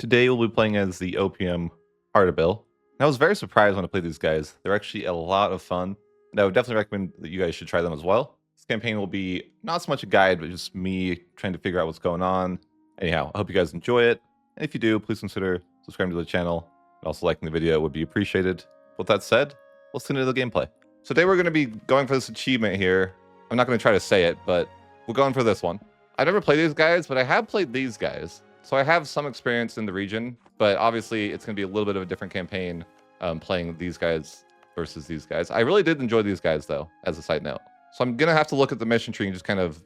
Today we'll be playing as the OPM Ardabil. I was very surprised when I played these guys. They're actually a lot of fun, and I would definitely recommend that you guys should try them as well. This campaign will be not so much a guide, but just me trying to figure out what's going on. Anyhow, I hope you guys enjoy it, and if you do, please consider subscribing to the channel, and also liking the video would be appreciated. With that said, let's get into the gameplay. So today we're going to be going for this achievement here. I'm not going to try to say it, but we're going for this one. I never played these guys, but I have played these guys. So I have some experience in the region, but obviously it's going to be a little bit of a different campaign playing these guys versus these guys. I really did enjoy these guys, though, as a side note. So I'm going to have to look at the mission tree and just kind of,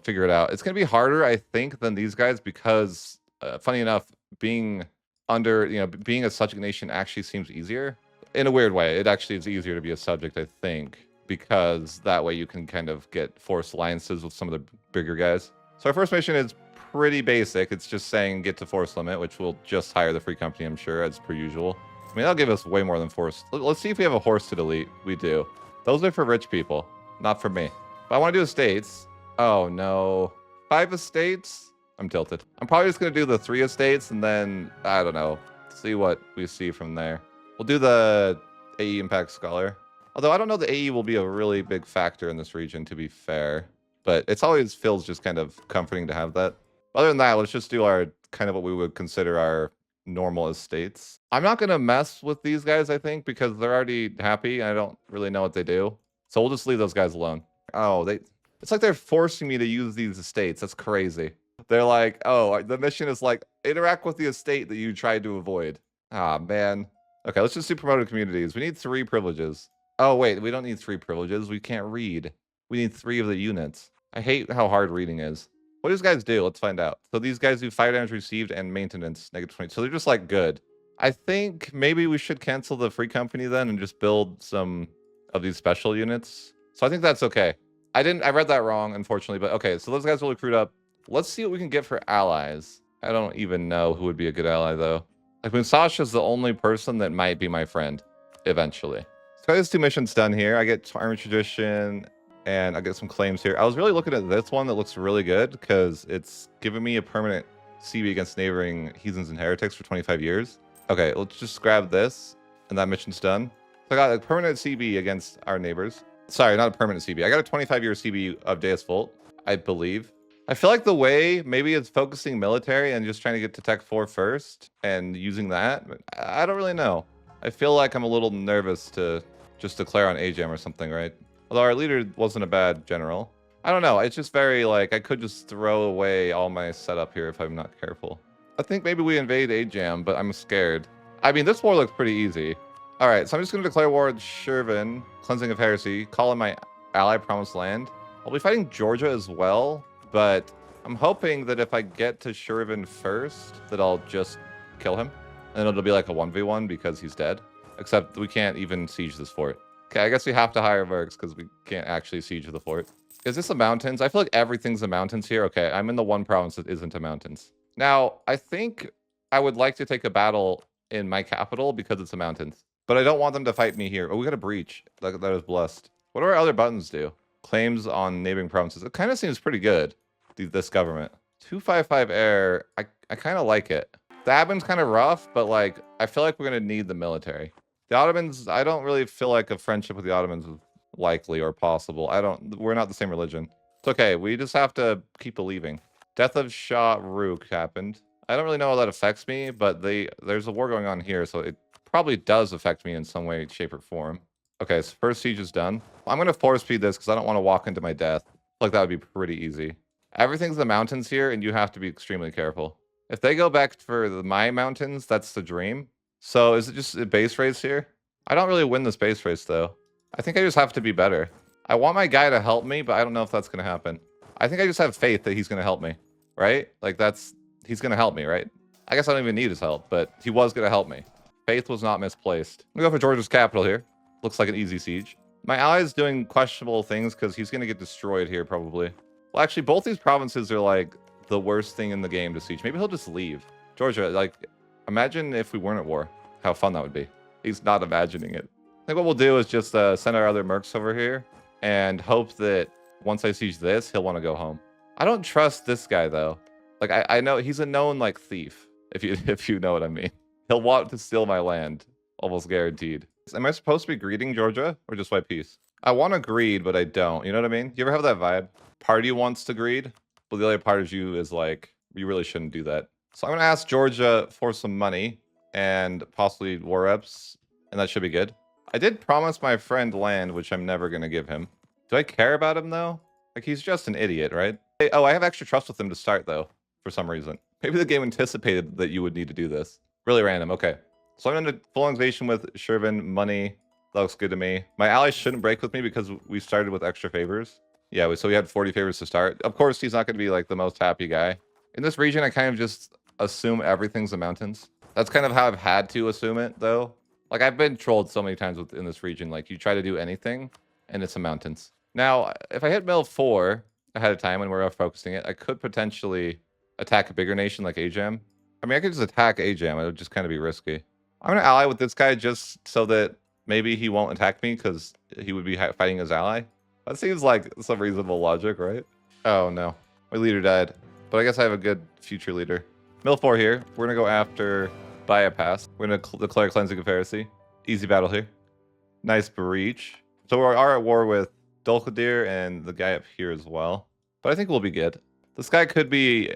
figure it out. It's going to be harder, I think, than these guys because, funny enough, being under, being a subject nation actually seems easier. In a weird way, it actually is easier to be a subject, I think, because that way you can kind of get forced alliances with some of the bigger guys. So our first mission is pretty basic. It's just saying get to force limit, which will just hire the free company, I'm sure, as per usual. I mean, that'll give us way more than force. Let's see if we have a horse to delete. We do. Those are for rich people, not for me. But I want to do estates. Oh, no. 5 estates? I'm tilted. I'm probably just going to do the 3 estates and then, I don't know, see what we see from there. We'll do the AE Impact Scholar. Although I don't know the AE will be a really big factor in this region, to be fair. But it's always feels just kind of comforting to have that. Other than that, let's just do our kind of what we would consider our normal estates. I'm not going to mess with these guys, I think, because they're already happy. And I don't really know what they do. So we'll just leave those guys alone. Oh, it's like they're forcing me to use these estates. That's crazy. They're like, oh, the mission is like, interact with the estate that you tried to avoid. Ah, man. Okay, let's just do promoted communities. We need 3 privileges. Oh, wait, we don't need 3 privileges. We can't read. We need 3 of the units. I hate how hard reading is. What do these guys do? Let's find out. So these guys do fire damage received and maintenance, -20. So they're just like good. I think maybe we should cancel the free company then and just build some of these special units. So I think that's okay. I read that wrong, unfortunately, but okay. So those guys will recruit up. Let's see what we can get for allies. I don't even know who would be a good ally though. Like Musasha's the only person that might be my friend eventually. So I got 2 missions done here. I get Army Tradition and I get some claims here. I was really looking at this one that looks really good because it's giving me a permanent CB against neighboring heathens and heretics for 25 years. Okay, let's just grab this and that mission's done. So I got a permanent CB against our neighbors. Sorry, not a permanent CB. I got a 25-year CB of Deus Vult, I believe. I feel like the way maybe it's focusing military and just trying to get to Tech 4 first and using that. I don't really know. I feel like I'm a little nervous to just declare on AGM or something, right? Although our leader wasn't a bad general. I don't know. It's just very like I could just throw away all my setup here if I'm not careful. I think maybe we invade AGM, but I'm scared. I mean, this war looks pretty easy. All right, so I'm just going to declare war at Shervin, Cleansing of Heresy, call in my ally Promised Land. I'll be fighting Georgia as well, but I'm hoping that if I get to Shervin first, that I'll just kill him. And it'll be like a 1v1 because he's dead. Except we can't even siege this fort. Okay, I guess we have to hire mercs because we can't actually siege the fort. Is this the mountains? I feel like everything's the mountains here. Okay, I'm in the one province that isn't the mountains. Now, I think I would like to take a battle in my capital because it's the mountains. But I don't want them to fight me here. Oh, we got a breach. That is blessed. What do our other buttons do? Claims on neighboring provinces. It kind of seems pretty good, this government. 255 air. I kind of like it. The admin's kind of rough, but like, I feel like we're going to need the military. The Ottomans, I don't really feel like a friendship with the Ottomans is likely or possible. We're not the same religion. It's okay. We just have to keep believing. Death of Shah Rukh happened. I don't really know how that affects me, but there's a war going on here, so it probably does affect me in some way, shape, or form. Okay, so first siege is done. I'm going to force feed this because I don't want to walk into my death. I feel like that would be pretty easy. Everything's the mountains here, and you have to be extremely careful. If they go back for my mountains, that's the dream. So is it just a base race here? I don't really win this base race, though. I think I just have to be better. I want my guy to help me, but I don't know if that's going to happen. I think I just have faith that he's going to help me, right? Like he's going to help me, right? I guess I don't even need his help, but he was going to help me. Faith was not misplaced. I'm going to go for Georgia's capital here. Looks like an easy siege. My ally's doing questionable things because he's going to get destroyed here, probably. Well, actually, both these provinces are like the worst thing in the game to siege. Maybe he'll just leave. Georgia, like, imagine if we weren't at war. How fun that would be. He's not imagining it. I think what we'll do is just send our other mercs over here and hope that once I siege this, he'll want to go home. I don't trust this guy, though. Like, I know he's a known, like, thief. if you if you know what I mean. He'll want to steal my land, almost guaranteed. Am I supposed to be greeting Georgia or just white peace? I want to greed, but I don't. You know what I mean? You ever have that vibe? Part of you wants to greed, but the other part of you is like, you really shouldn't do that. So I'm gonna ask Georgia for some money and possibly war reps, and that should be good. I did promise my friend land, which I'm never gonna give him. Do I care about him though? Like, he's just an idiot, right? Hey, oh, I have extra trust with him to start though, for some reason. Maybe the game anticipated that you would need to do this. Really random, okay. So I'm in a full annexation with Shervin, money. That looks good to me. My allies shouldn't break with me because we started with extra favors. Yeah, so we had 40 favors to start. Of course, he's not going to be like the most happy guy. In this region, I kind of just assume everything's the mountains. That's kind of how I've had to assume it, though. Like, I've been trolled so many times in this region. Like, you try to do anything, and it's the mountains. Now, if I hit mill 4 ahead of time when we're focusing it, I could potentially attack a bigger nation like Ajam. I mean, I could just attack Ajam. It would just kind of be risky. I'm going to ally with this guy just so that maybe he won't attack me because he would be fighting his ally. That seems like some reasonable logic, right? Oh, no. My leader died. But I guess I have a good future leader. Mill 4 here. We're going to go after Bypass. We're going to declare Cleansing of Heresy. Easy battle here. Nice breach. So we are at war with Dulkadir and the guy up here as well. But I think we'll be good. This guy could be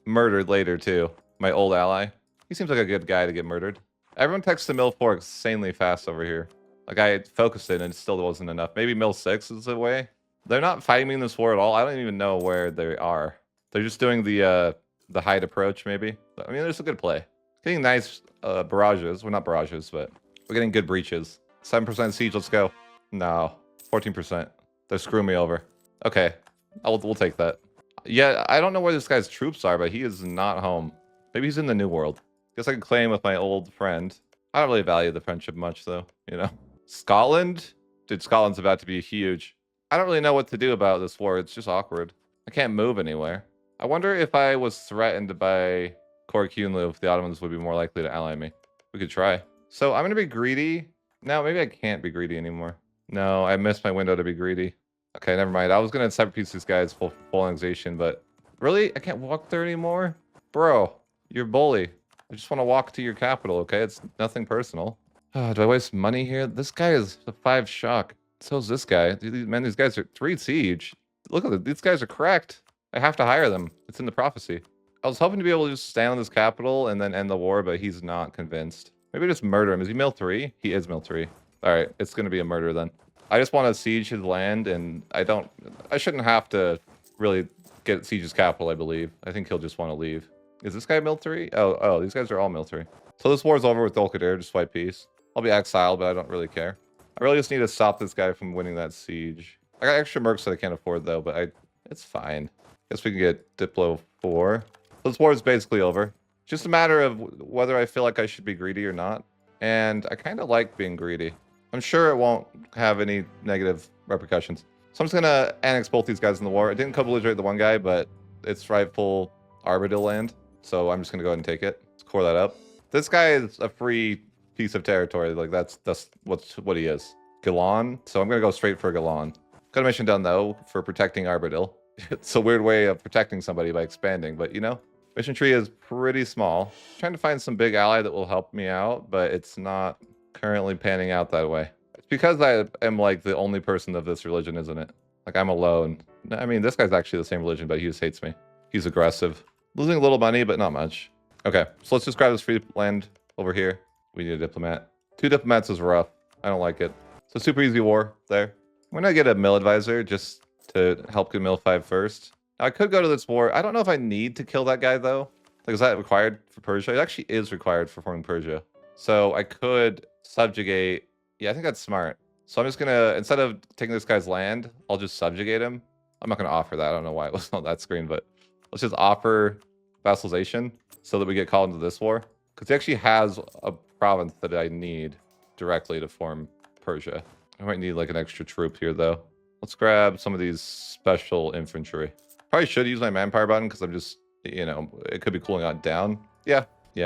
murdered later, too. My old ally. He seems like a good guy to get murdered. Everyone texts to mill 4 insanely fast over here. Like, I focused it and it still wasn't enough. Maybe mill 6 is the way. They're not fighting me in this war at all. I don't even know where they are. They're just doing the hide approach, maybe. I mean, there's a good play. Getting nice barrages. Well, not barrages, but we're getting good breaches. 7% siege, let's go. No, 14%. They're screwing me over. Okay, we'll take that. Yeah, I don't know where this guy's troops are, but he is not home. Maybe he's in the New World. Guess I can claim with my old friend. I don't really value the friendship much, though, you know? Scotland? Dude, Scotland's about to be huge. I don't really know what to do about this war. It's just awkward. I can't move anywhere. I wonder if I was threatened by Aq Qoyunlu, if the Ottomans would be more likely to ally me. We could try. So I'm going to be greedy. No, maybe I can't be greedy anymore. No, I missed my window to be greedy. Okay, never mind. I was going to separate piece these guys full annexation, but really? I can't walk there anymore? Bro, you're a bully. I just want to walk to your capital, okay? It's nothing personal. Do I waste money here? This guy is a 5 shock. So is this guy. Man, these guys are 3 siege. Look at it. These guys are cracked. I have to hire them. It's in the prophecy. I was hoping to be able to just stand on this capital and then end the war, but he's not convinced. Maybe just murder him. Is he mill 3? He is mill 3. All right, it's going to be a murder then. I just want to siege his land, and I shouldn't have to really get siege his capital, I believe. I think he'll just want to leave. Is this guy mill 3? Oh, these guys are all mill 3. So this war's over with Dulkadir, just white peace. I'll be exiled, but I don't really care. I really just need to stop this guy from winning that siege. I got extra mercs that I can't afford, though, but it's fine. Guess we can get Diplo 4. So this war is basically over. Just a matter of whether I feel like I should be greedy or not. And I kind of like being greedy. I'm sure it won't have any negative repercussions. So I'm just going to annex both these guys in the war. I didn't co-belligerate the one guy, but it's rightful Ardabil land. So I'm just going to go ahead and take it. Let's core that up. This guy is a free piece of territory. Like, that's what he is. Galan. So I'm going to go straight for Galan. Got a mission done, though, for protecting Ardabil. It's a weird way of protecting somebody by expanding, but, you know, mission tree is pretty small. I'm trying to find some big ally that will help me out, but it's not currently panning out that way. It's because I am, like, the only person of this religion, isn't it? Like, I'm alone. I mean, this guy's actually the same religion, but he just hates me. He's aggressive. Losing a little money, but not much. Okay, so let's just grab this free land over here. We need a diplomat. 2 diplomats is rough. I don't like it. So super easy war there. I'm gonna get a mill advisor just to help get mill 5 first. Now, I could go to this war. I don't know if I need to kill that guy, though. Like, is that required for Persia? It actually is required for forming Persia. So I could subjugate. Yeah, I think that's smart. So I'm just gonna, instead of taking this guy's land, I'll just subjugate him. I'm not gonna offer that. I don't know why it was on that screen, but let's just offer vassalization so that we get called into this war. Because he actually has a province that I need directly to form Persia. I might need like an extra troop here, though. Let's grab some of these special infantry. Probably should use my manpower button because I'm just, you know, it could be cooling on down. Yeah.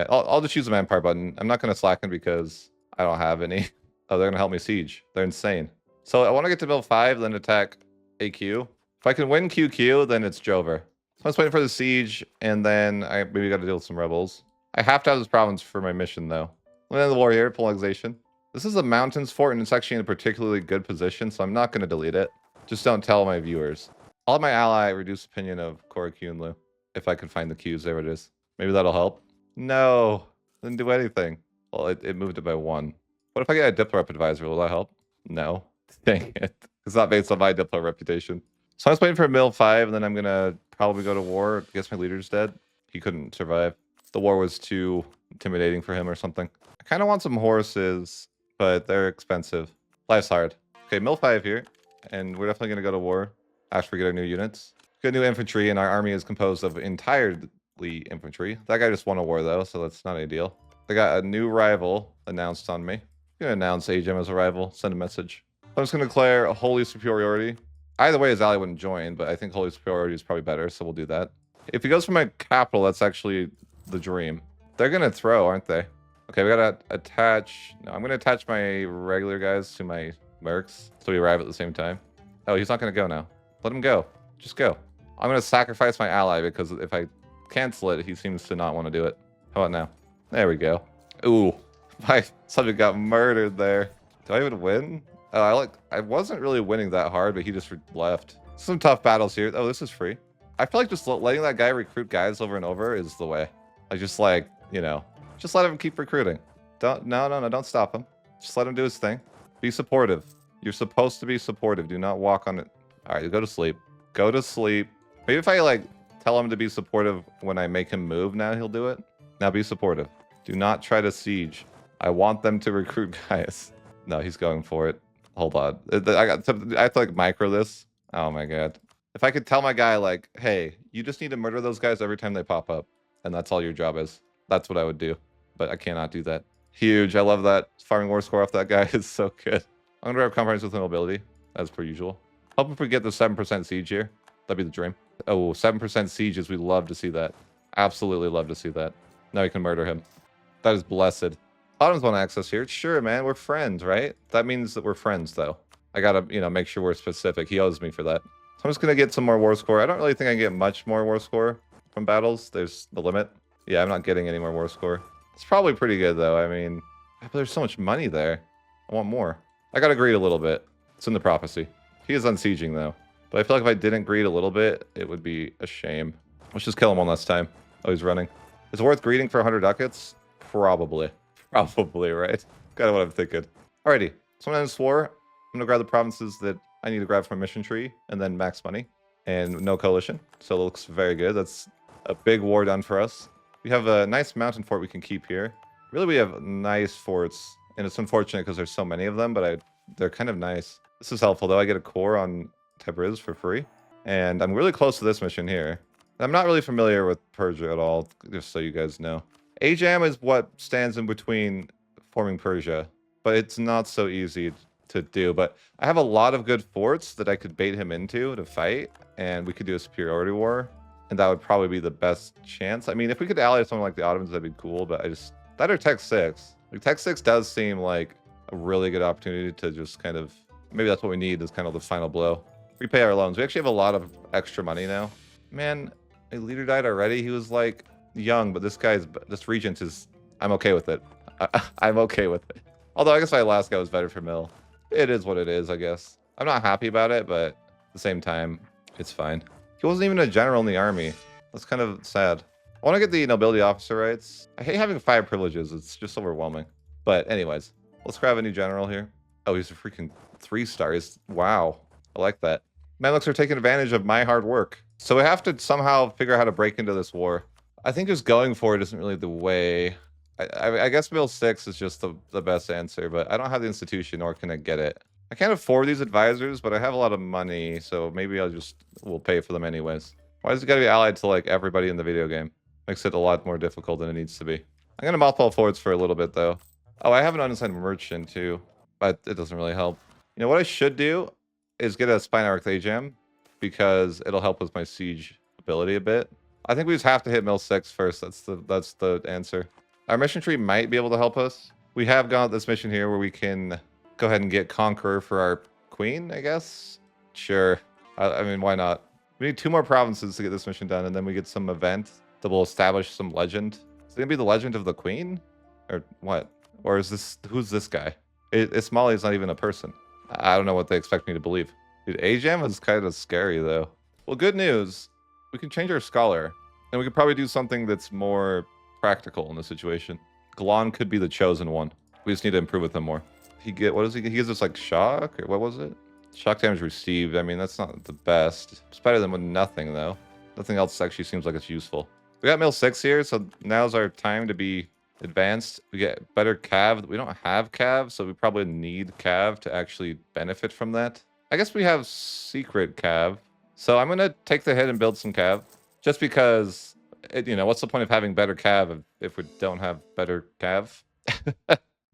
I'll just use the manpower button. I'm not going to slacken because I don't have any. Oh, they're going to help me siege. They're insane. So I want to get to mill 5, then attack AQ. If I can win QQ, then it's Jover. So I'm just waiting for the siege, and then I maybe got to deal with some rebels. I have to have this province for my mission, though. I'm gonna end the war here, polarization. This is a mountains fort, and it's actually in a particularly good position, so I'm not going to delete it. Just don't tell my viewers. I'll have my ally reduce opinion of Aq Qoyunlu. If I can find the cues, there it is. Maybe that'll help. No, didn't do anything. Well, it moved it by 1. What if I get a Diplo rep advisor? Will that help? No. Dang it. It's not based on my Diplo reputation. So I'm just waiting for Mill 5, and then I'm going to probably go to war. I guess my leader's dead. He couldn't survive. The war was too intimidating for him or something. I kind of want some horses, but they're expensive. Life's hard. Okay, Mill 5 here, and we're definitely going to go to war after we get our new units. Get new infantry, and our army is composed of entirely infantry. That guy just won a war, though, so that's not ideal. They got a new rival announced on me. I'm going to announce Agem as a rival, send a message. I'm just going to declare a holy superiority. Either way, his ally wouldn't join, but I think holy superiority is probably better, so we'll do that. If he goes for my capital, that's actually the dream. They're going to throw, aren't they? Okay, we gotta attach... No, I'm gonna attach my regular guys to my mercs so we arrive at the same time. Oh, he's not gonna go now. Let him go. Just go. I'm gonna sacrifice my ally because if I cancel it, he seems to not want to do it. How about now? There we go. Ooh, my subject got murdered there. Do I even win? Oh, I wasn't really winning that hard, but he just left. Some tough battles here. Oh, this is free. I feel like just letting that guy recruit guys over and over is the way. I just like, you know... Just let him keep recruiting. No, don't stop him. Just let him do his thing. Be supportive. You're supposed to be supportive. Do not walk on it. All right, go to sleep. Go to sleep. Maybe if I, like, tell him to be supportive when I make him move now, he'll do it. Now be supportive. Do not try to siege. I want them to recruit guys. No, he's going for it. Hold on. I have to, like, micro this. Oh, my God. If I could tell my guy, like, hey, you just need to murder those guys every time they pop up. And that's all your job is. That's what I would do. But I cannot do that. Huge. I love that. Farming war score off that guy is so good. I'm going to grab compromise with nobility, as per usual. Hope if we get the 7% siege here. That'd be the dream. Oh, 7% sieges. We'd love to see that. Absolutely love to see that. Now we can murder him. That is blessed. Ottomans want access here. Sure, man. We're friends, right? That means that we're friends, though. I got to, you know, make sure we're specific. He owes me for that. So I'm just going to get some more war score. I don't really think I can get much more war score from battles. There's the limit. Yeah, I'm not getting any more war score. It's probably pretty good, though. I mean, but there's so much money there. I want more. I got to greed a little bit. It's in the prophecy. He is unsieging, though. But I feel like if I didn't greed a little bit, it would be a shame. Let's just kill him one last time. Oh, he's running. Is it worth greeting for 100 ducats? Probably. Probably, right? Kind of what I'm thinking. Alrighty. So I'm going to end this war. I'm going to grab the provinces that I need to grab from a mission tree, and then max money. And no coalition. So it looks very good. That's a big war done for us. We have a nice mountain fort we can keep here. Really, we have nice forts, and it's unfortunate because there's so many of them, but they're kind of nice. This is helpful, though. I get a core on Tabriz for free, and I'm really close to this mission here. I'm not really familiar with Persia at all, just so you guys know. Ajam is what stands in between forming Persia, but it's not so easy to do. But I have a lot of good forts that I could bait him into to fight, and we could do a superiority war. And that would probably be the best chance. I mean, if we could ally someone like the Ottomans, that'd be cool. But that or Tech 6. Like, Tech 6 does seem like a really good opportunity to just kind of... Maybe that's what we need is kind of the final blow. Repay our loans. We actually have a lot of extra money now. Man, a leader died already. He was like young, but this regent is... I'm okay with it. I'm okay with it. Although I guess my last guy was better for Mill. It is what it is, I guess. I'm not happy about it, but at the same time, it's fine. He wasn't even a general in the army. That's kind of sad. I want to get the nobility officer rights. I hate having 5 privileges. It's just overwhelming. But anyways, let's grab a new general here. Oh, he's a freaking 3 stars. Wow. I like that. Mamluks are taking advantage of my hard work. So we have to somehow figure out how to break into this war. I think just going for it isn't really the way. I guess Mill 6 is just the best answer, but I don't have the institution, nor can I get it. I can't afford these advisors, but I have a lot of money, so maybe we'll pay for them anyways. Why does it gotta be allied to, like, everybody in the video game? Makes it a lot more difficult than it needs to be. I'm gonna mothball forwards for a little bit, though. Oh, I have an unassigned merchant, too, but it doesn't really help. You know, what I should do is get a Spine Arc Ajam, because it'll help with my siege ability a bit. I think we just have to hit Mill 6 first. That's the answer. Our mission tree might be able to help us. We have got this mission here where we can go ahead and get Conqueror for our queen, I guess? Sure. I mean, why not? We need 2 more provinces to get this mission done, and then we get some event that will establish some legend. Is it gonna be the Legend of the Queen? Or what? Or is this, who's this guy? Ismaily's not even a person. I don't know what they expect me to believe. Dude, Ajam is kind of scary though. Well, good news. We can change our scholar. And we could probably do something that's more practical in this situation. Glon could be the chosen one. We just need to improve with him more. What does he gives us like shock, or what was it? Shock damage received. I mean, that's not the best. It's better than with nothing though. Nothing else actually seems like it's useful. We got mill 6 here, so now's our time to be advanced. We get better cav. We don't have cav, so we probably need cav to actually benefit from that. I guess we have secret cav. So I'm gonna take the hit and build some cav. Just because, you know, what's the point of having better cav if we don't have better cav?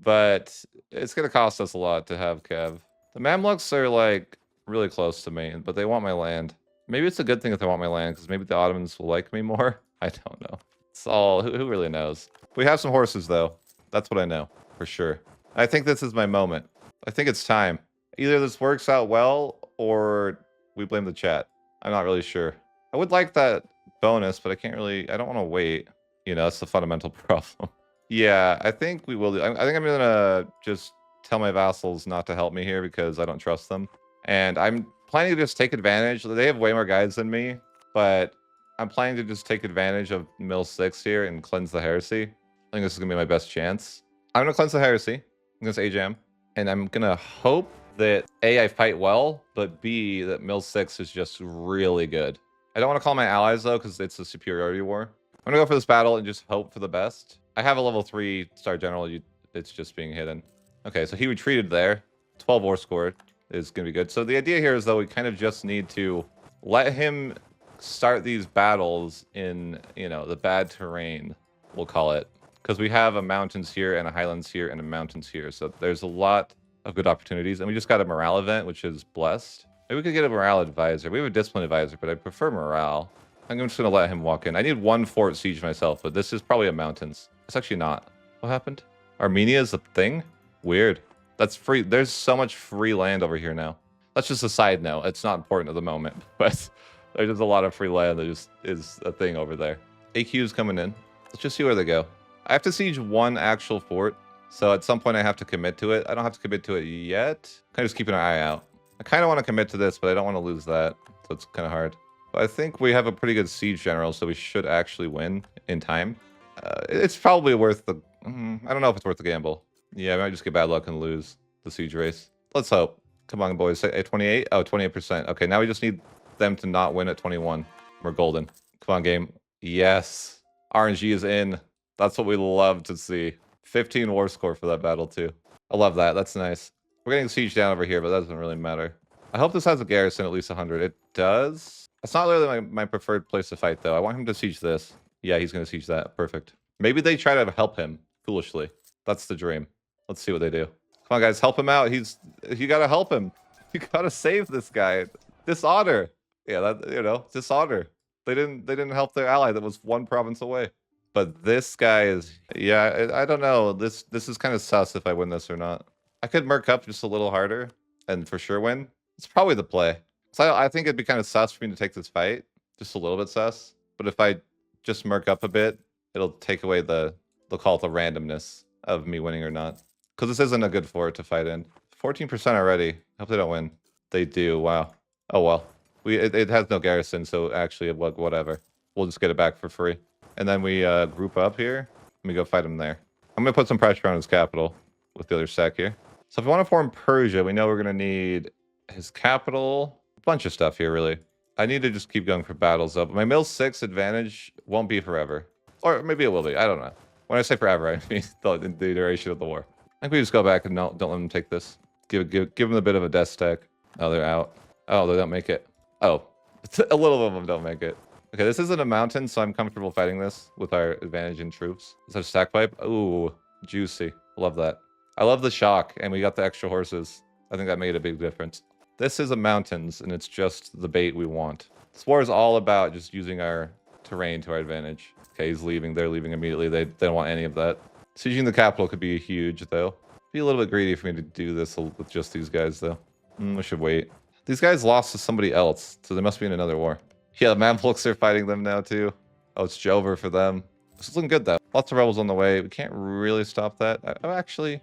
But it's gonna cost us a lot to have cav. The Mamluks are like really close to me, but they want my land. Maybe it's a good thing if they want my land, because maybe the Ottomans will like me more. I don't know. It's all, who really knows? We have some horses though. That's what I know for sure. I think this is my moment. I think it's time. Either this works out well or we blame the chat. I'm not really sure. I would like that bonus, but I can't really, I don't want to wait. You know, that's the fundamental problem. Yeah, I think we will. I think I'm gonna just tell my vassals not to help me here because I don't trust them. And I'm planning to just take advantage. They have way more guys than me, but I'm planning to just take advantage of mill 6 here and cleanse the heresy. I think this is gonna be my best chance. I'm gonna cleanse the heresy against Ajam, and I'm gonna hope that A, I fight well, but B, that mill 6 is just really good. I don't want to call my allies though, because it's a superiority war. I'm gonna go for this battle and just hope for the best. I have a level 3 star general. It's just being hidden. Okay, so he retreated there. 12 war score is gonna be good. So the idea here is though we kind of just need to let him start these battles in, you know, the bad terrain, we'll call it, because we have a mountains here and a highlands here and a mountains here. So there's a lot of good opportunities, and we just got a morale event, which is blessed. Maybe we could get a morale advisor. We have a discipline advisor, but I prefer morale. I'm just gonna let him walk in. I need one fort siege myself, but this is probably a mountains. It's actually not. What happened? Armenia is a thing? Weird. That's free. There's so much free land over here now. That's just a side note. It's not important at the moment, but there's just a lot of free land that just is a thing over there. AQ's coming in. Let's just see where they go. I have to siege one actual fort, so at some point I have to commit to it. I don't have to commit to it yet. Kind of just keeping an eye out. I kind of want to commit to this, but I don't want to lose that, so it's kind of hard. But I think we have a pretty good siege general, so we should actually win in time. It's probably worth the... I don't know if it's worth the gamble. Yeah, I might just get bad luck and lose the siege race. Let's hope. Come on, boys. Say 28? Oh, 28%. Okay, now we just need them to not win at 21. We're golden. Come on, game. Yes. RNG is in. That's what we love to see. 15 war score for that battle, too. I love that. That's nice. We're getting siege down over here, but that doesn't really matter. I hope this has a garrison at least 100. It does. It's not really my preferred place to fight, though. I want him to siege this. Yeah, he's going to siege that. Perfect. Maybe they try to help him foolishly. That's the dream. Let's see what they do. Come on, guys. Help him out. You got to help him. You got to save this guy. Dishonor. Yeah, that, you know, dishonor. They didn't help their ally that was one province away. But this guy is, yeah, I don't know. This is kind of sus if I win this or not. I could merc up just a little harder and for sure win. It's probably the play. So I think it'd be kind of sus for me to take this fight. Just a little bit sus. But if I just merc up a bit, it'll take away they'll call it the randomness of me winning or not. Because this isn't a good fort to fight in. 14% already. Hope they don't win. They do. Wow. Oh, well. It has no garrison, so actually, whatever. We'll just get it back for free. And then we group up here, and we go fight him there. I'm going to put some pressure on his capital with the other sec here. So if we want to form Persia, we know we're going to need his capital. A bunch of stuff here, really. I need to just keep going for battles, though. But my mill 6 advantage won't be forever. Or maybe it will be. I don't know. When I say forever, I mean the duration of the war. I think we just go back and don't let them take this. Give them a bit of a death stack. Oh, they're out. Oh, they don't make it. Oh, a little of them don't make it. Okay, this isn't a mountain, so I'm comfortable fighting this with our advantage in troops. Is that a stack pipe? Ooh, juicy. Love that. I love the shock, and we got the extra horses. I think that made a big difference. This is a mountains, and it's just the bait we want. This war is all about just using our terrain to our advantage. Okay, he's leaving. They're leaving immediately. They don't want any of that. Sieging the capital could be huge, though. Be a little bit greedy for me to do this with just these guys, though. I should wait. These guys lost to somebody else, so they must be in another war. Yeah, the Mamluks are fighting them now, too. Oh, it's Jover for them. This is looking good, though. Lots of rebels on the way. We can't really stop that. Actually,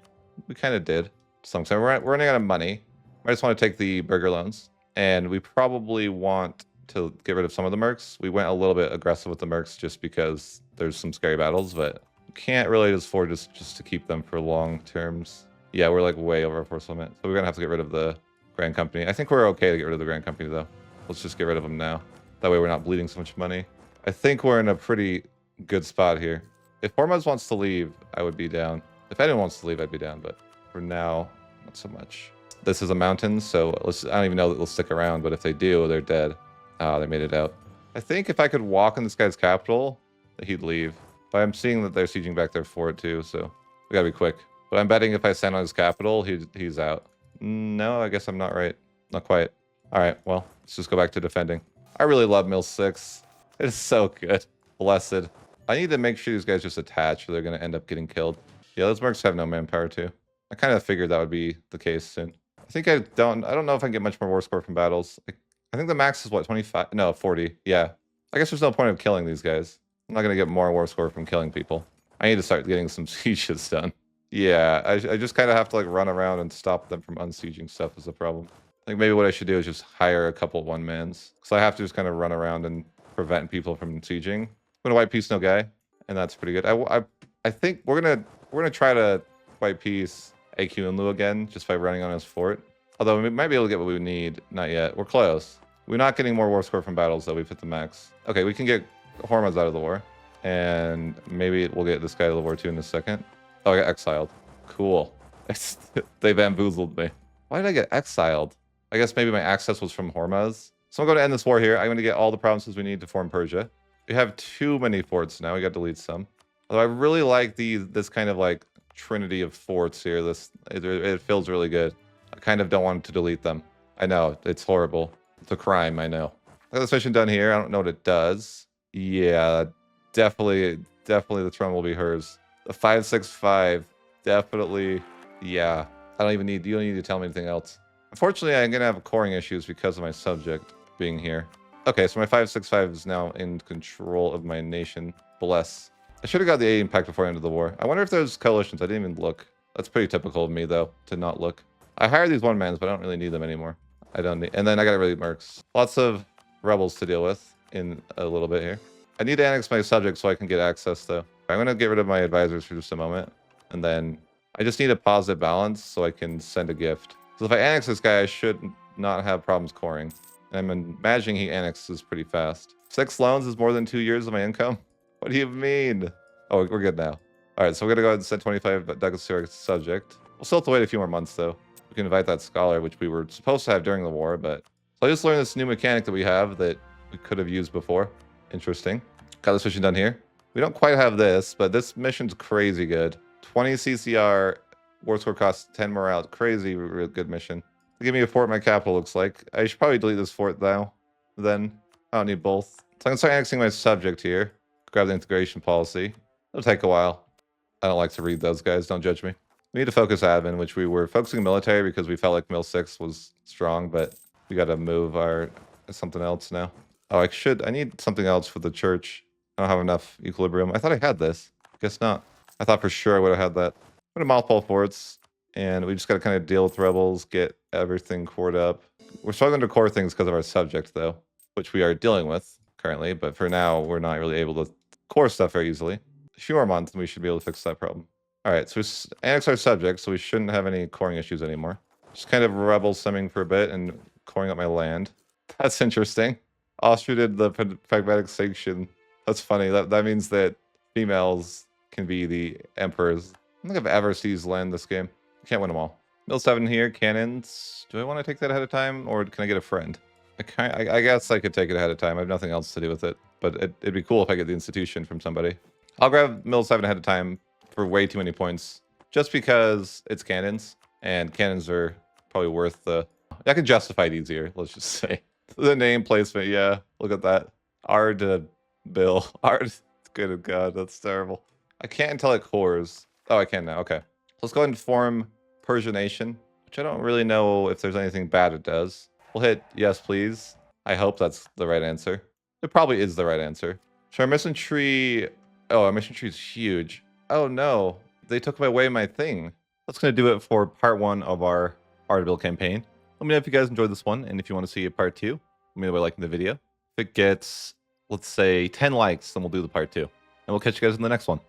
we kind of did. To some extent. We're running out of money. I just want to take the burger loans. And we probably want to get rid of some of the mercs. We went a little bit aggressive with the mercs just because there's some scary battles, but we can't really just afford just to keep them for long terms. Yeah, we're like way over our force limit. So we're going to have to get rid of the Grand Company. I think we're okay to get rid of the Grand Company, though. Let's just get rid of them now. That way we're not bleeding so much money. I think we're in a pretty good spot here. If Hormuz wants to leave, I would be down. If anyone wants to leave, I'd be down, but for now, not so much. This is a mountain, so I don't even know that they'll stick around, but if they do, they're dead. Ah, they made it out. I think if I could walk in this guy's capital, he'd leave. But I'm seeing that they're sieging back their fort too, so we gotta be quick. But I'm betting if I stand on his capital, he's out. No, I guess I'm not right. Not quite. All right, well, let's just go back to defending. I really love Mill 6. It is so good. Blessed. I need to make sure these guys just attach or they're going to end up getting killed. Yeah, those mercs have no manpower too. I kind of figured that would be the case soon. I don't know if I can get much more war score from battles. I think the max is what, 25? No, 40. Yeah. I guess there's no point of killing these guys. I'm not going to get more war score from killing people. I need to start getting some sieges done. Yeah, I just kind of have to like run around and stop them from unsieging stuff is the problem. I think maybe what I should do is just hire a couple one-mans. So I have to just kind of run around and prevent people from sieging. I'm gonna white peace no guy, and that's pretty good. I think we're gonna try to white peace Aq Qoyunlu again just by running on his fort. Although we might be able to get what we need. Not yet. We're close. We're not getting more war score from battles though. We've hit the max. Okay, we can get Hormuz out of the war, and maybe we'll get this guy to the war too in a second. Oh, I got exiled. Cool. They bamboozled me. Why did I get exiled? I guess maybe my access was from Hormuz. So I'm going to end this war here. I'm going to get all the provinces we need to form Persia. We have too many forts now. We got to delete some. Although I really like this kind of like trinity of forts here. It feels really good. I kind of don't want to delete them. I know, it's horrible. It's a crime, I know. I got this mission done here. I don't know what it does. Yeah, definitely the throne will be hers. The 565, definitely, yeah. You don't need to tell me anything else. Unfortunately, I'm going to have coring issues because of my subject being here. Okay, so my 565 is now in control of my nation. Bless. I should have got the 8 impact before the end of the war. I wonder if there's coalitions. I didn't even look. That's pretty typical of me, though, to not look. I hired these one-mans, but I don't really need them anymore. I don't need... And then I got rid of mercs. Lots of rebels to deal with in a little bit here. I need to annex my subject so I can get access, though. I'm going to get rid of my advisors for just a moment. And then I just need a positive balance so I can send a gift. So if I annex this guy, I should not have problems coring. And I'm imagining he annexes pretty fast. 6 loans is more than 2 years of my income? What do you mean? Oh, we're good now. All right, so we're going to go ahead and send 25 ducats to our subject. We'll still have to wait a few more months, though. We can invite that scholar, which we were supposed to have during the war, but... So I just learned this new mechanic that we have that we could have used before. Interesting. Got this mission done here. We don't quite have this, but this mission's crazy good. 20 CCR, war score cost 10 morale. Crazy real good mission. Give me a fort in my capital, looks like. I should probably delete this fort, though. Then, I don't need both. So I can start annexing my subject here. Grab the integration policy. It'll take a while. I don't like to read those guys, don't judge me. We need to focus admin, which we were focusing military because we felt like Mill 6 was strong, but we gotta move our something else now. Oh, I need something else for the church. I don't have enough equilibrium. I thought I had this. Guess not. I thought for sure I would have had that. I'm gonna mothball forts, and we just gotta kind of deal with rebels, get everything cored up. We're struggling to core things because of our subject, though, which we are dealing with currently, but for now, we're not really able to core stuff very easily. A few more months, and we should be able to fix that problem. All right, so we annex our subject, so we shouldn't have any coring issues anymore. Just kind of rebel simming for a bit and coring up my land. That's interesting. Austria did the pragmatic sanction. That's funny. That means that females can be the emperors. I don't think I've ever seized land this game. Can't win them all. Mill 7 here, cannons. Do I want to take that ahead of time, or can I get a friend? I guess I could take it ahead of time. I have nothing else to do with it, but it'd be cool if I get the institution from somebody. I'll grab Mill 7 ahead of time for way too many points, just because it's cannons, and cannons are probably worth the... I can justify it easier, let's just say. The name placement, yeah, look at that. Ardabil. Good God, that's terrible. I can't until it cores. Oh, I can now, okay. Let's go ahead and form Persia Nation, which I don't really know if there's anything bad it does. We'll hit yes, please. I hope that's the right answer. It probably is the right answer. So our mission tree Oh, our mission tree is huge. Oh no, they took away my thing. That's gonna do it for part 1 of our Ardabil campaign. Let me know if you guys enjoyed this one, and if you want to see a part 2, let me know by liking the video. If it gets, let's say, 10 likes, then we'll do the part 2. And we'll catch you guys in the next one.